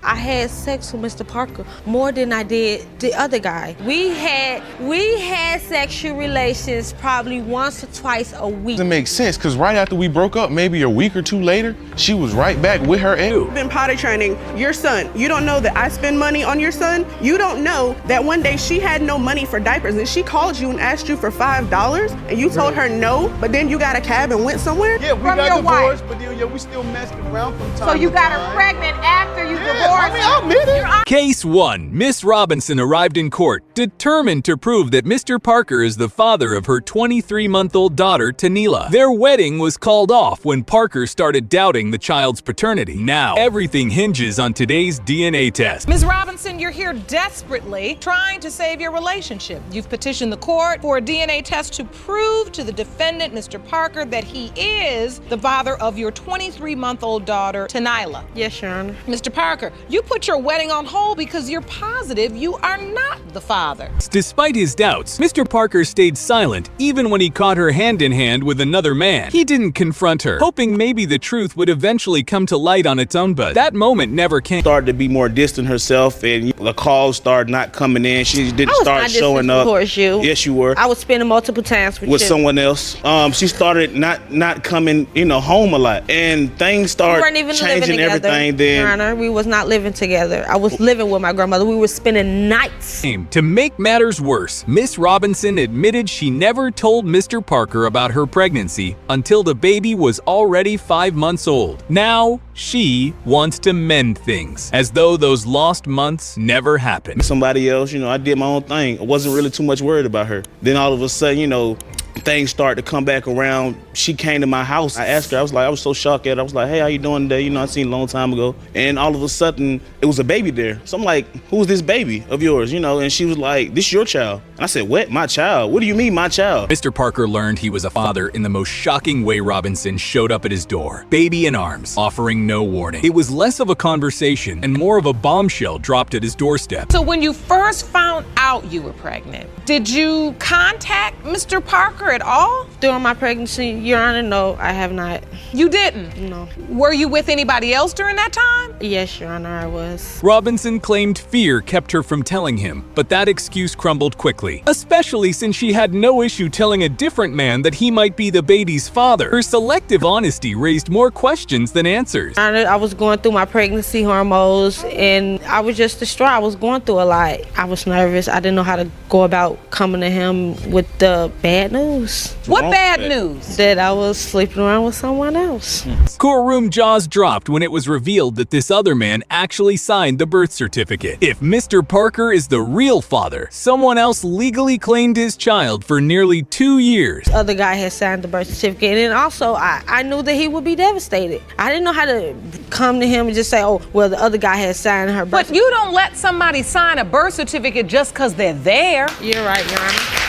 I had sex with Mr. Parker more than I did the other guy. We had sexual relations probably once or twice a week. It makes sense, because right after we broke up, maybe a week or two later, she was right back with her ex. Been potty training your son. You don't know that I spend money on your son. You don't know that one day she had no money for diapers and she called you and asked you for $5 and you told her no, but then you got a cab and went somewhere? Yeah, we got divorced, but then we still messed around from time to time. So you got her pregnant after you divorced? I mean, I admit it. Case 1. Miss Robinson arrived in court, determined to prove that Mr. Parker is the father of her 23-month-old daughter, Tanila. Their wedding was called off when Parker started doubting the child's paternity. Now, everything hinges on today's DNA test. Ms. Robinson, you're here desperately trying to save your relationship. You've petitioned the court for a DNA test to prove to the defendant, Mr. Parker, that he is the father of your 23-month-old daughter, Tanila. Yes, Your Honor. Mr. Parker, you put your wedding on hold because you're positive you are not the father. Despite his doubts, Mr. Parker stayed silent even when he caught her hand in hand with another man. He didn't confront her, hoping maybe the truth would eventually come to light on its own, but that moment never came. Started to be more distant herself, and the calls started not coming in. She didn't start showing up. Towards you. Yes, you were. I was spending multiple times with you. Someone else. She started not coming, home a lot, and things started changing everything. Then, Your Honor, we was not living together. I was living with my grandmother. We were spending nights. To make matters worse, Miss Robinson admitted she never told Mr. Parker about her pregnancy until the baby was already 5 months old. Now, she wants to mend things, as though those lost months never happened. Somebody else, I did my own thing. I wasn't really too much worried about her. Then all of a sudden, things started to come back around. She came to my house. I asked her, I was so shocked at her. I was like, hey, how you doing today? I seen a long time ago. And all of a sudden, it was a baby there. So I'm like, who's this baby of yours? And she was like, this your child. And I said, what? My child? What do you mean, my child? Mr. Parker learned he was a father in the most shocking way. Robinson showed up at his door, baby in arms, offering no warning. It was less of a conversation and more of a bombshell dropped at his doorstep. So when you first found out you were pregnant, did you contact Mr. Parker at all? During my pregnancy, Your Honor, no, I have not. You didn't? No. Were you with anybody else during that time? Yes, Your Honor, I was. Robinson claimed fear kept her from telling him, but that excuse crumbled quickly, especially since she had no issue telling a different man that he might be the baby's father. Her selective honesty raised more questions than answers. Your Honor, I was going through my pregnancy hormones, and I was just distraught. I was going through a lot. I was nervous. I didn't know how to go about coming to him with the bad news. What bad news? That I was sleeping around with someone else. Courtroom jaws dropped when it was revealed that this other man actually signed the birth certificate. If Mr. Parker is the real father, someone else legally claimed his child for nearly 2 years. The other guy had signed the birth certificate, and also I knew that he would be devastated. I didn't know how to come to him and just say, oh, well, the other guy had signed her birth certificate. But you don't let somebody sign a birth certificate just because they're there. You're right, Your Honor.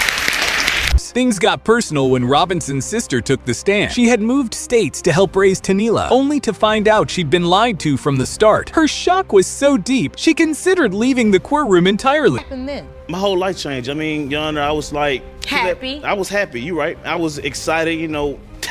Things got personal when Robinson's sister took the stand. She had moved states to help raise Tanila, only to find out she'd been lied to from the start. Her shock was so deep, she considered leaving the courtroom entirely. What happened then? My whole life changed. Your Honor, I was like... Happy? I was happy, you're right. I was excited,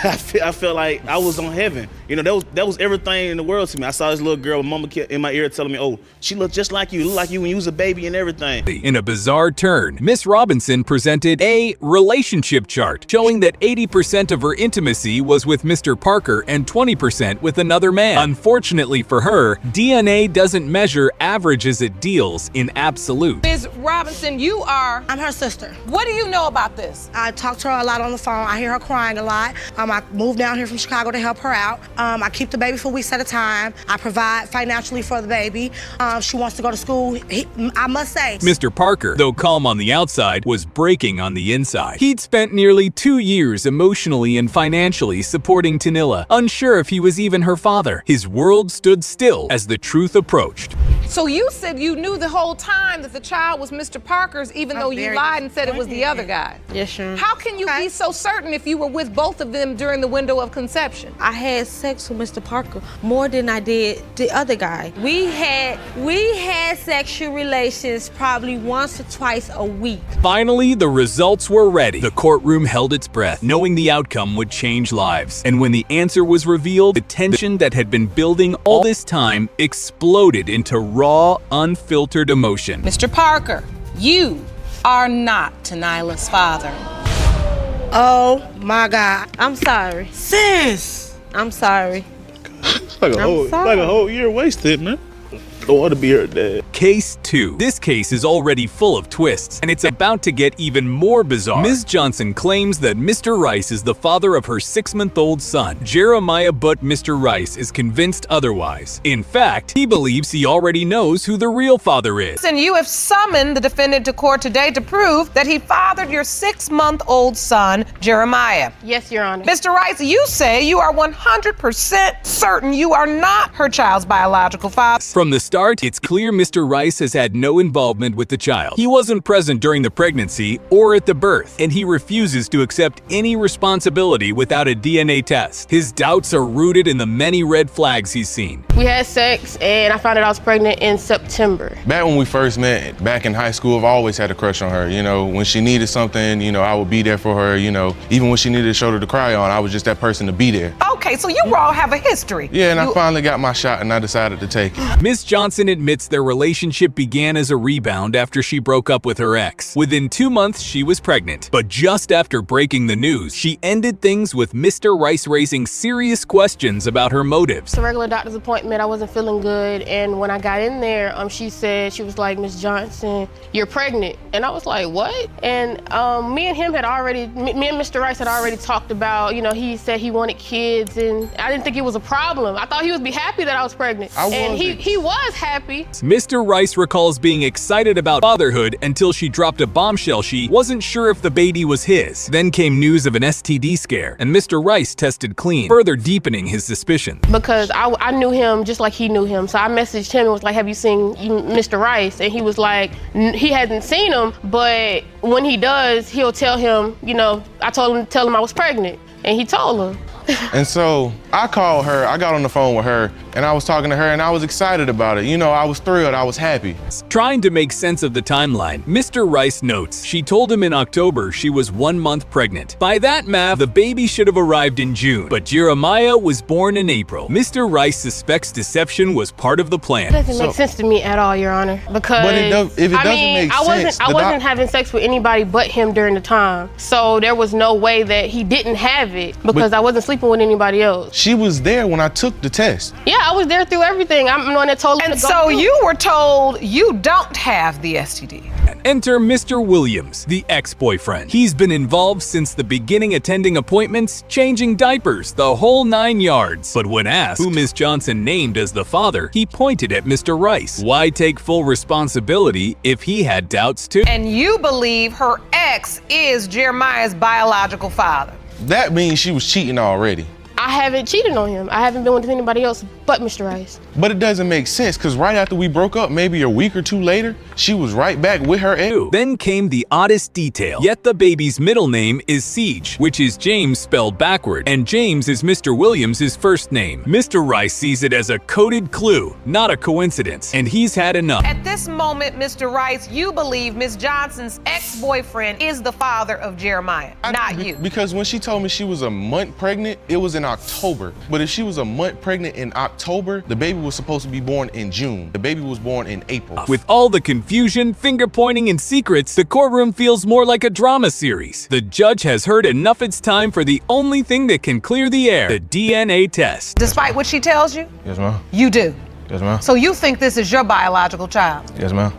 I felt like I was on heaven. That was everything in the world to me. I saw this little girl with mama in my ear telling me, oh, she looked just like you, when you was a baby and everything. In a bizarre turn, Miss Robinson presented a relationship chart showing that 80% of her intimacy was with Mr. Parker and 20% with another man. Unfortunately for her, DNA doesn't measure averages it deals in absolute. Ms. Robinson, I'm her sister. What do you know about this? I talk to her a lot on the phone. I hear her crying a lot. I moved down here from Chicago to help her out. I keep the baby for weeks at a time. I provide financially for the baby. She wants to go to school. I must say, Mr. Parker, though calm on the outside, was breaking on the inside. He'd spent nearly 2 years emotionally and financially supporting Tanila, unsure if he was even her father. His world stood still as the truth approached. So you said you knew the whole time that the child was Mr. Parker's, even though you lied and said it was the other guy. Yes, sure. How can you be so certain if you were with both of them during the window of conception? I had sex with Mr. Parker more than I did the other guy. We had sexual relations probably once or twice a week. Finally, the results were ready. The courtroom held its breath, knowing the outcome would change lives. And when the answer was revealed, the tension that had been building all this time exploded into raw, unfiltered emotion. Mr. Parker, you are not Tanila's father. Oh my God. I'm sorry. Sis. I'm sorry. It's like a whole year wasted, man. I don't want to be her dad. Case 2. This case is already full of twists, and it's about to get even more bizarre. Ms. Johnson claims that Mr. Rice is the father of her 6-month-old son, Jeremiah, but Mr. Rice is convinced otherwise. In fact, he believes he already knows who the real father is. And you have summoned the defendant to court today to prove that he fathered your 6-month-old son, Jeremiah. Yes, Your Honor. Mr. Rice, you say you are 100% certain you are not her child's biological father. From the start, it's clear Mr. Rice has had no involvement with the child. He wasn't present during the pregnancy or at the birth, and he refuses to accept any responsibility without a DNA test. His doubts are rooted in the many red flags he's seen. We had sex, and I found out I was pregnant in September. Back when we first met, back in high school, I've always had a crush on her. You know, when she needed something, you know, I would be there for her. You know, even when she needed a shoulder to cry on, I was just that person to be there. Okay, so you all have a history. Yeah, and I finally got my shot, and I decided to take it. Ms. Johnson admits their relationship began as a rebound after she broke up with her ex. Within 2 months, she was pregnant. But just after breaking the news, she ended things with Mr. Rice raising serious questions about her motives. It's a regular doctor's appointment. I wasn't feeling good, and when I got in there, she said, she was like, Ms. Johnson, you're pregnant. And I was like, what? And me and Mr. Rice had already talked about, you know, he said he wanted kids, and I didn't think it was a problem. I thought he would be happy that I was pregnant. And he was happy. Mr. Rice recalls being excited about fatherhood until she dropped a bombshell she wasn't sure if the baby was his. Then came news of an STD scare, and Mr. Rice tested clean, further deepening his suspicion. Because I knew him just like he knew him. So I messaged him and was like, have you seen Mr. Rice? And he was like, he hadn't seen him, but when he does, he'll tell him, you know, I told him to tell him I was pregnant. And he told her. And so I called her, I got on the phone with her, and I was talking to her, and I was excited about it. You know, I was thrilled, I was happy. Trying to make sense of the timeline, Mr. Rice notes she told him in October she was 1 month pregnant. By that math, the baby should have arrived in June, but Jeremiah was born in April. Mr. Rice suspects deception was part of the plan. It doesn't make sense to me at all, Your Honor, because I wasn't having sex with anybody but him during the time. So there was no way that he didn't have it because I wasn't sleeping with anybody else. She was there when I took the test. Yeah, I was there through everything. I'm the one that told him And to go so through. you were told you don't have the STD. Enter Mr. Williams, the ex-boyfriend. He's been involved since the beginning, attending appointments, changing diapers, the whole 9 yards. But when asked who Ms. Johnson named as the father, he pointed at Mr. Rice. Why take full responsibility if he had doubts too? And you believe her ex is Jeremiah's biological father. That means she was cheating already. I haven't cheated on him. I haven't been with anybody else but Mr. Rice. But it doesn't make sense, because right after we broke up, maybe a week or two later, she was right back with her ex. Then came the oddest detail. Yet the baby's middle name is Siege, which is James spelled backward, and James is Mr. Williams' first name. Mr. Rice sees it as a coded clue, not a coincidence, and he's had enough. At this moment, Mr. Rice, you believe Ms. Johnson's ex-boyfriend is the father of Jeremiah, not you. Because when she told me she was a month pregnant, it was in October. But if she was a month pregnant in October, the baby was supposed to be born in June. The baby was born in April. With all the confusion, finger-pointing, and secrets, the courtroom feels more like a drama series. The judge has heard enough. It's time for the only thing that can clear the air, the DNA test. Despite what she tells you? Yes, ma'am. You do? Yes, ma'am. So you think this is your biological child? Yes, ma'am.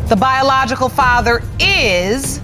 The biological father is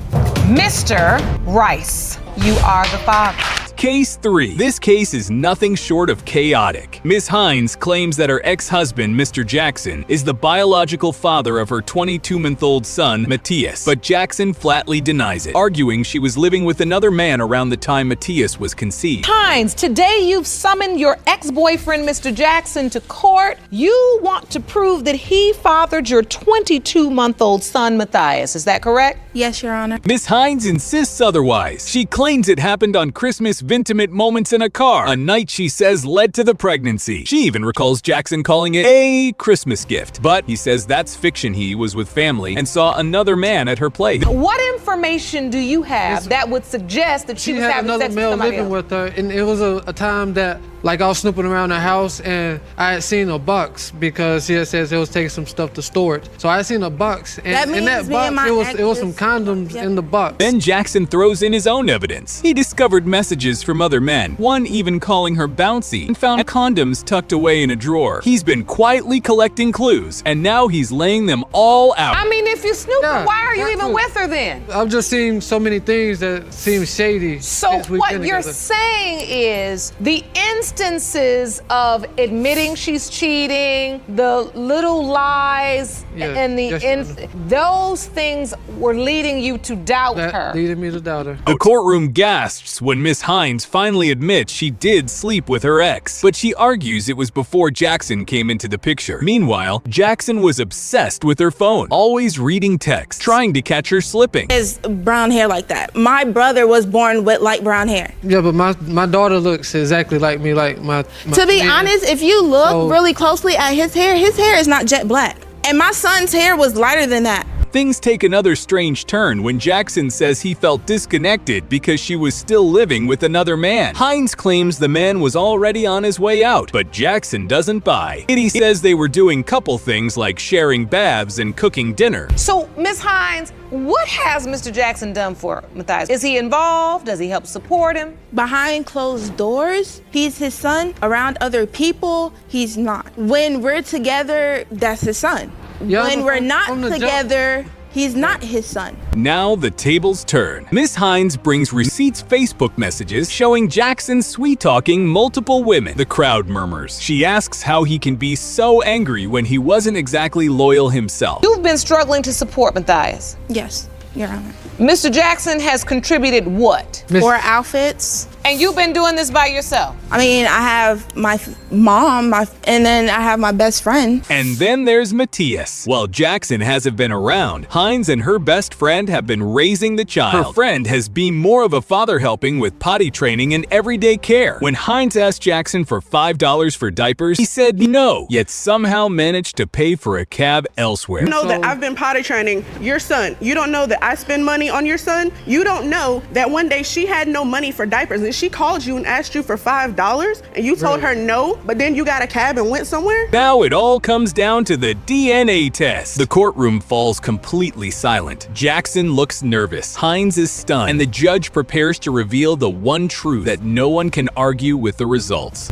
Mr. Rice. You are the father. Case 3. This case is nothing short of chaotic. Ms. Hines claims that her ex-husband, Mr. Jackson, is the biological father of her 22-month-old son, Matthias, but Jackson flatly denies it, arguing she was living with another man around the time Matthias was conceived. Hines, today you've summoned your ex-boyfriend, Mr. Jackson, to court. You want to prove that he fathered your 22-month-old son, Matthias. Is that correct? Yes, Your Honor. Ms. Hines insists otherwise. She claims it happened on Christmas intimate moments in a car, a night she says led to the pregnancy. She even recalls Jackson calling it a Christmas gift, but he says that's fiction. He was with family and saw another man at her place. What information do you have that would suggest that she was had having another sex with male somebody living else? with her, and it was a time that like I was snooping around the house and I had seen a box because he had says it was taking some stuff to storage. So I seen a box, and in that box it was some condoms in the box. Then Jackson throws in his own evidence. He discovered messages from other men, one even calling her bouncy, and found condoms tucked away in a drawer. He's been quietly collecting clues, and now he's laying them all out. I mean, if you snooping, Yeah, why are you that's even what- with her then? I've just seen so many things that seem shady. So since we've what been you're together. saying is the instances of admitting she's cheating, the little lies, Yes, and the yes, Your Honor. those things were leading you to doubt her. That leaded me to doubt her. The courtroom gasps when Miss Hines finally admits she did sleep with her ex, but she argues it was before Jackson came into the picture. Meanwhile, Jackson was obsessed with her phone, always reading texts, trying to catch her slipping. Is brown hair like that. My brother was born with light brown hair. Yeah, but my daughter looks exactly like me, like my To be twin. honest, if you look So- really closely at his hair is not jet black. And my son's hair was lighter than that. Things take another strange turn when Jackson says he felt disconnected because she was still living with another man. Hines claims the man was already on his way out, but Jackson doesn't buy. He says they were doing couple things like sharing baths and cooking dinner. So, Ms. Hines, what has Mr. Jackson done for Matthias? Is he involved? Does he help support him? Behind closed doors, he's his son. Around other people, he's not. When we're together, that's his son. Yeah, when but we're from not the jump- together, he's not his son. Now the tables turn. Miss Hines brings receipts Facebook messages showing Jackson sweet-talking multiple women. The crowd murmurs. She asks how he can be so angry when he wasn't exactly loyal himself. You've been struggling to support Matthias. Yes, Your Honor. Mr. Jackson has contributed what? Miss- 4 outfits. And you've been doing this by yourself. I mean, I have my mom, and then I have my best friend. And then there's Matthias. While Jackson hasn't been around, Hines and her best friend have been raising the child. Her friend has been more of a father, helping with potty training and everyday care. When Hines asked Jackson for $5 for diapers, he said no, yet somehow managed to pay for a cab elsewhere. You know that I've been potty training your son. You don't know that I spend money on your son. You don't know that one day she had no money for diapers and she called you and asked you for $5 and you told her no, but then you got a cab and went somewhere? Now it all comes down to the DNA test. The courtroom falls completely silent. Jackson looks nervous. Hines is stunned, and the judge prepares to reveal the one truth that no one can argue with the results.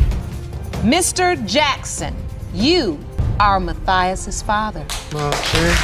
Mr. Jackson, you are Matthias's father. Okay.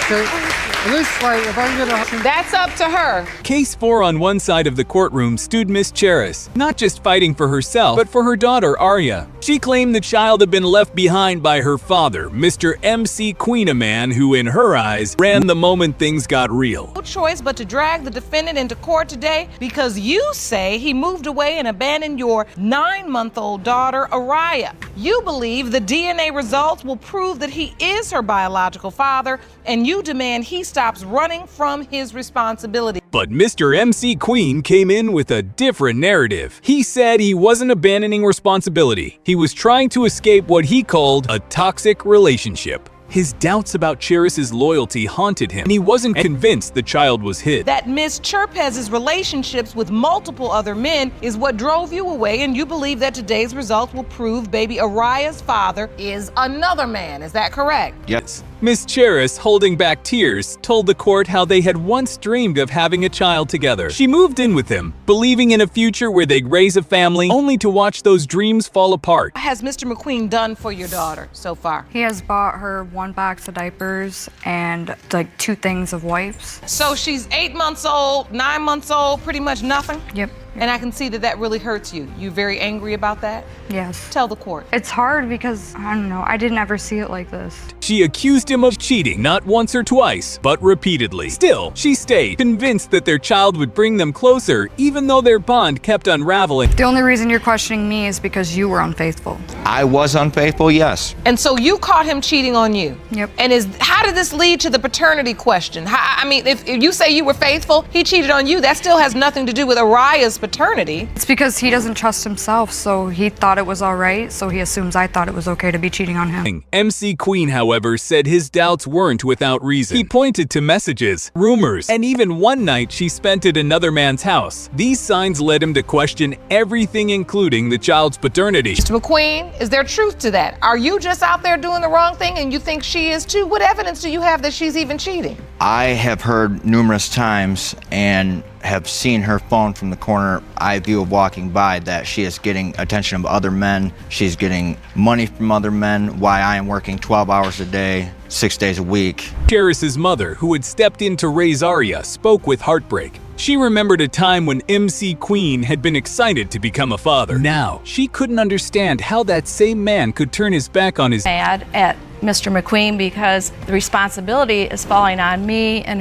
At least, like, if I can get a... That's up to her. Case 4 on one side of the courtroom stood Miss Cheris, not just fighting for herself, but for her daughter, Arya. She claimed the child had been left behind by her father, Mr. MC Queen, a man who, in her eyes, ran the moment things got real. No choice but to drag the defendant into court today because you say he moved away and abandoned your 9-month-old daughter, Arya. You believe the DNA results will prove that he is her biological father, and you demand he stops running from his responsibility. But Mr. MC Queen came in with a different narrative. He said he wasn't abandoning responsibility. He was trying to escape what he called a toxic relationship. His doubts about Cheris's loyalty haunted him, and he wasn't convinced the child was his. That Ms. Cherpez's relationships with multiple other men is what drove you away, and you believe that today's results will prove baby Arya's father is another man. Is that correct? Yes. Miss Cheris, holding back tears, told the court how they had once dreamed of having a child together. She moved in with him, believing in a future where they'd raise a family, only to watch those dreams fall apart. What has Mr. McQueen done for your daughter so far? He has bought her 1 box of diapers and like 2 things of wipes. So she's 8 months old, 9 months old, pretty much nothing? Yep. And I can see that that really hurts you. You very angry about that? Yes. Tell the court. It's hard because, I don't know, I didn't ever see it like this. She accused him of cheating not once or twice, but repeatedly. Still, she stayed, convinced that their child would bring them closer, even though their bond kept unraveling. The only reason you're questioning me is because you were unfaithful. I was unfaithful, yes. And so you caught him cheating on you. Yep. And how did this lead to the paternity question? I mean, if you say you were faithful, he cheated on you, that still has nothing to do with Araya's paternity. It's because he doesn't trust himself, so he thought it was all right, so he assumes I thought it was okay to be cheating on him. MC Queen, however, said his doubts weren't without reason. He pointed to messages, rumors, and even one night she spent at another man's house. These signs led him to question everything, including the child's paternity. Mr. McQueen, is there truth to that? Are you just out there doing the wrong thing and you think she is too? What evidence do you have that she's even cheating? I have heard numerous times and have seen her phone from the corner eye view of walking by that she is getting attention of other men. She's getting money from other men while I am working 12 hours a day, 6 days a week. Charis's mother, who had stepped in to raise Arya, spoke with heartbreak. She remembered a time when MC Queen had been excited to become a father. Now, she couldn't understand how that same man could turn his back on his mad at Mr. McQueen because the responsibility is falling on me and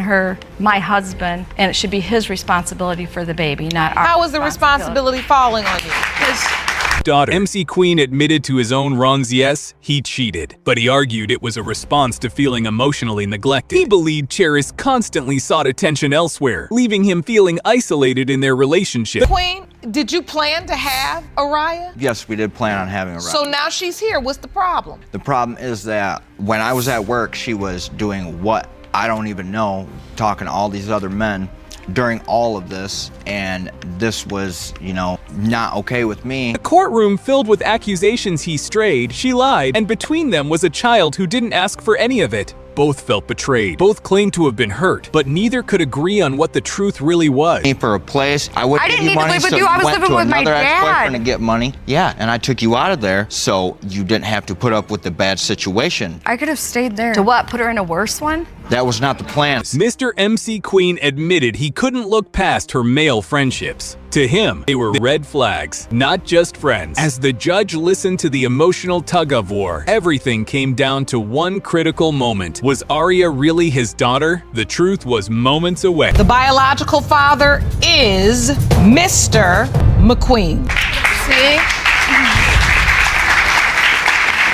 my husband, and it should be his responsibility for the baby, not ours. How is the responsibility falling on you? daughter. MC Queen admitted to his own wrongs, yes, he cheated, but he argued it was a response to feeling emotionally neglected. He believed Charis constantly sought attention elsewhere, leaving him feeling isolated in their relationship. Queen, did you plan to have Araya? Yes, we did plan on having Araya. So now she's here, what's the problem? The problem is that when I was at work, she was doing what I don't even know, talking to all these other men during all of this, and this was, not okay with me. A courtroom filled with accusations he strayed, she lied, and between them was a child who didn't ask for any of it. Both felt betrayed. Both claimed to have been hurt, but neither could agree on what the truth really was. For a place, I wouldn't didn't give you need to money, live with so you. I was went living to with my another ex-boyfriend dad. to get money. Yeah, and I took you out of there, so you didn't have to put up with the bad situation. I could have stayed there. To what? Put her in a worse one? That was not the plan. Mr. MC Queen admitted he couldn't look past her male friendships. To him, they were red flags, not just friends. As the judge listened to the emotional tug-of-war, everything came down to one critical moment. Was Arya really his daughter? The truth was moments away. The biological father is Mr. McQueen. See?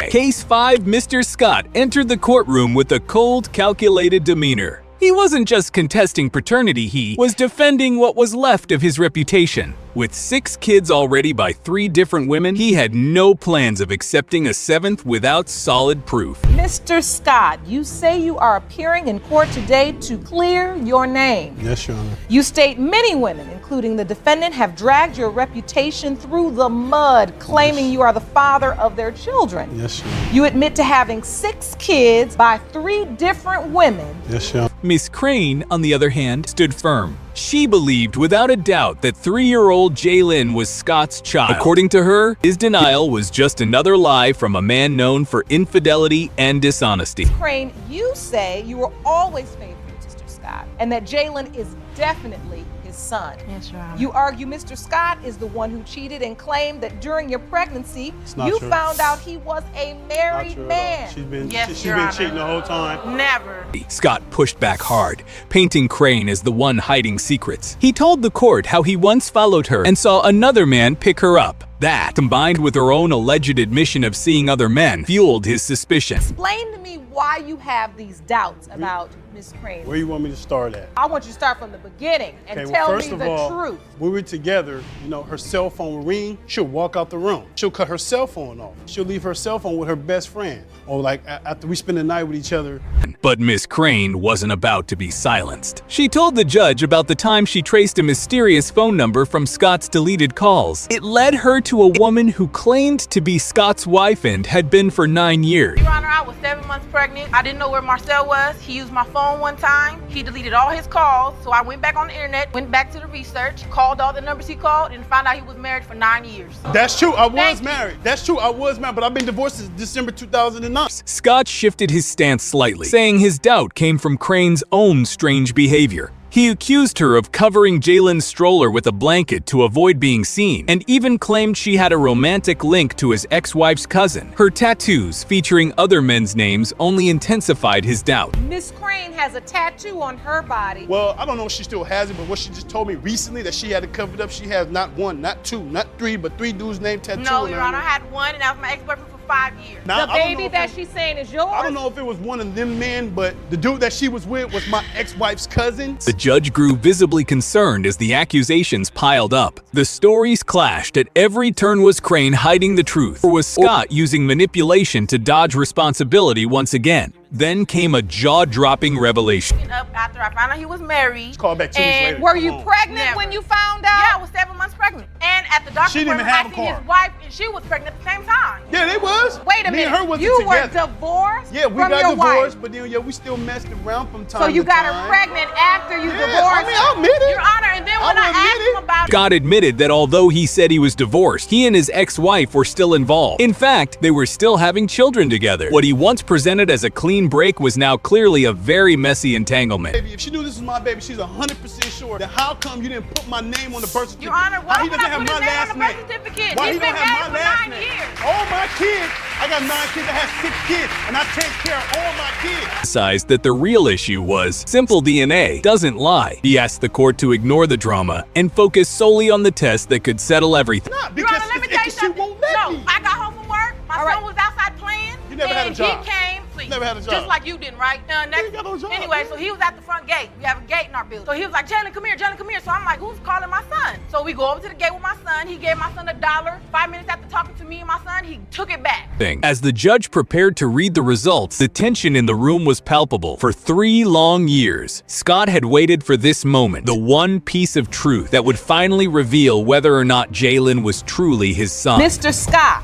Case 5, Mr. Scott entered the courtroom with a cold, calculated demeanor. He wasn't just contesting paternity, he was defending what was left of his reputation. With 6 kids already by 3 different women, he had no plans of accepting a 7th without solid proof. Mr. Scott, you say you are appearing in court today to clear your name. Yes, Your Honor. You state many women, including the defendant, have dragged your reputation through the mud, claiming you are the father of their children. Yes, Your Honor. You admit to having 6 kids by 3 different women. Yes, Your Honor. Miss Crane, on the other hand, stood firm. She believed without a doubt that 3-year-old Jaylyn was Scott's child. According to her, his denial was just another lie from a man known for infidelity and dishonesty. Crane, you say you were always faithful to Mr. Scott and that Jaylyn is definitely his son. Yes, Your Honor. You argue Mr. Scott is the one who cheated and claimed that during your pregnancy, not you true. found out he was a married man. She's been, Yes, she's Your been Honor. cheating the whole time. Never. Scott pushed back hard, painting Crane as the one hiding secrets. He told the court how he once followed her and saw another man pick her up. That, combined with her own alleged admission of seeing other men, fueled his suspicion. Explain to me why you have these doubts about Miss Crane. Where you want me to start at? I want you to start from the beginning and Okay, tell first me of the all, truth. when we're together, her cell phone will ring, she'll walk out the room. She'll cut her cell phone off. She'll leave her cell phone with her best friend. Or after we spend the night with each other. But Miss Crane wasn't about to be silenced. She told the judge about the time she traced a mysterious phone number from Scott's deleted calls. It led her to a woman who claimed to be Scott's wife and had been for 9 years. Your Honor, I was 7 months pregnant. I didn't know where Marcel was. He used my phone one time. He deleted all his calls. So I went back on the internet, went back to the research, called all the numbers he called, and found out he was married for 9 years. That's true, I was married. That's true, I was married, but I've been divorced since December 2009. Scott shifted his stance slightly, saying his doubt came from Crane's own strange behavior. He accused her of covering Jalen's stroller with a blanket to avoid being seen, and even claimed she had a romantic link to his ex-wife's cousin. Her tattoos featuring other men's names only intensified his doubt. Miss Crane has a tattoo on her body. Well, I don't know if she still has it, but what she just told me recently that she had it covered up, she has not one, not two, not three, but 3 dudes named tattooed. No, Your Honor, I had one, and that was my ex-boyfriend for 5 years. Now, The baby that she's saying is yours? I don't know if it was one of them men, but the dude that she was with was my ex-wife's cousin. The judge grew visibly concerned as the accusations piled up. The stories clashed. At every turn. Was Crane hiding the truth, or was Scott using manipulation to dodge responsibility once again? Then came a jaw-dropping revelation. Up after I found out he was married. Call back 2 weeks later. And were you pregnant when you found out? Yeah, I was 7 months pregnant. And at the doctor's She didn't even appointment, have I a seen car. his wife, and she was pregnant at the same time. Yeah, they was. Wait a Me and her minute, wasn't you were together. divorced Yeah, we from got your divorced, wife? but then we still messed around from time So you to got time. her pregnant after you Yeah, divorced? I mean, I'll admit it. Your Honor, and then when I asked him about it, Scott admitted that although he said he was divorced, he and his ex-wife were still involved. In fact, they were still having children together. What he once presented as a clean break was now clearly a very messy entanglement. Baby, if she knew this was my baby, she's 100% sure that how come you didn't put my name on the birth certificate? Your Honor, why How he would doesn't I have put my his name last on the birth name? certificate? Why He's he been don't have married my for last 9 name? years. All my kids, I got 9 kids, I have 6 kids, and I take care of all my kids. Emphasized that the real issue was simple DNA doesn't lie. He asked the court to ignore the drama and focus solely on the test that could settle everything. Not Your because Honor, let me tell you she something. won't let No, me. I got home from work. My son was outside playing. You never had a and job. He came, please. Never had a job. Just like you didn't, right? Next. got no job, Anyway, man. so he was at the front gate. We have a gate in our building. So he was like, Jalen, come here, Jalen, come here. So I'm like, who's calling my son? So we go over to the gate with my son. He gave my son $1. 5 minutes after talking to me and my son, he took it back. As the judge prepared to read the results, the tension in the room was palpable. For 3 long years, Scott had waited for this moment, the one piece of truth that would finally reveal whether or not Jalen was truly his son. Mr. Scott,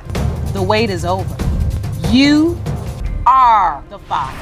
the wait is over. You are the father.